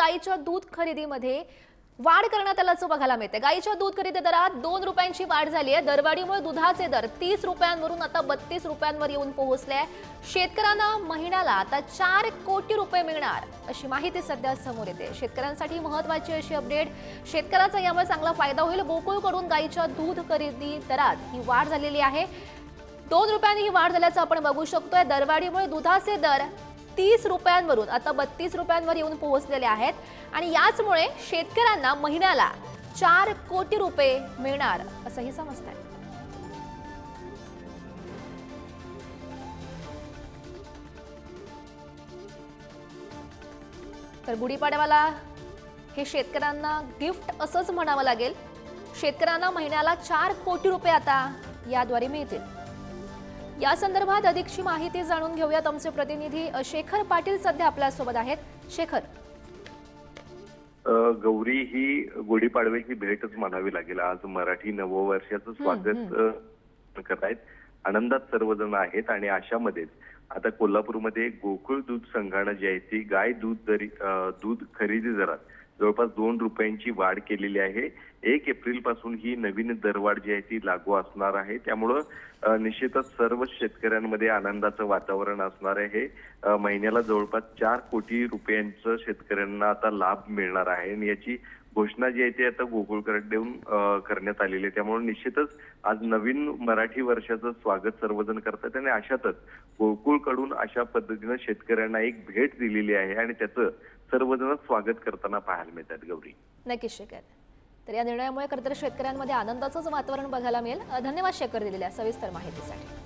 गाईच्या दूध खरेदीमध्ये वाढ करण्यात आल्याचं बघायला मिळते। गाईच्या दूध खरेदी दरात 2 रुपयांची वाढ झाली आहे। दरवाढीमुळे दुधाचे दर 30 रुपयांवरून आता 32 रुपयांवर येऊन पोहोचले आहे। शेतकऱ्यांना महिन्याला आता 4 कोटी रुपये मिळणार अशी माहिती सध्या समोर येते। शेतकऱ्यांसाठी महत्त्वाची अशी अपडेट, शेतकऱ्याचा यामुळे चांगला फायदा होईल। गोकुळकडून गाईच्या दूध खरेदी दरात ही वाढ झालेली आहे। 2 रुपयांनी ही वाढ झाल्याचं आपण बघू शकतोय। दरवाढीमुळे दुधाचे दर 30 रुपयांवरून आता 32 रुपयांवर येऊन पोहोचलेले आहेत आणि याचमुळे शेतकऱ्यांना महिन्याला 4 कोटी रुपये मिळणार असंही समजतंय। तर गुढीपाडव्याला हे शेतकऱ्यांना गिफ्ट असंच म्हणावं लागेल। शेतकऱ्यांना महिन्याला 4 कोटी रुपये आता याद्वारे मिळतील। या संदर्भात अधिकची माहिती जाणून घेऊयात। आमचे प्रतिनिधी शेखर पाटील सध्या आपल्या सोबत आहेत। शेखर, गौरी ही गुढीपाडव्याची भेटच म्हणावी लागेल। आज मराठी नववर्षाचं स्वागत करतायत, आनंदात सर्वजण आहेत आणि अशामध्येच आता कोल्हापूरमध्ये गोकुळ दूध संघानं जी आहे ती गाय दूध खरेदी दरात जवळपास 2 रुपयांची वाढ केलेली आहे। 1 एप्रिल पासून ही नवीन दरवाढ जी आहे ती लागू असणार आहे। त्यामुळं निश्चितच सर्व शेतकऱ्यांमध्ये आनंदाचं वातावरण असणार आहे। महिन्याला जवळपास 4 कोटी रुपयांचं शेतकऱ्यांना आता लाभ मिळणार आहे आणि याची घोषणा जी आहे ती आता गोकुळकडून करण्यात आलेली आहे। त्यामुळे निश्चितच आज नवीन मराठी वर्षाचं स्वागत सर्वजण करतात आणि अशातच गोकुळकडून अशा पद्धतीनं शेतकऱ्यांना एक भेट दिलेली आहे आणि त्याचं सर्वजण स्वागत करताना पाहायला मिळतात। गौरी, नक्कीच शेखर, तर या निर्णयामुळे खरं तर शेतकऱ्यांमध्ये आनंदाचंच वातावरण बघायला मिळेल। धन्यवाद शेखर दिलेल्या सविस्तर माहितीसाठी।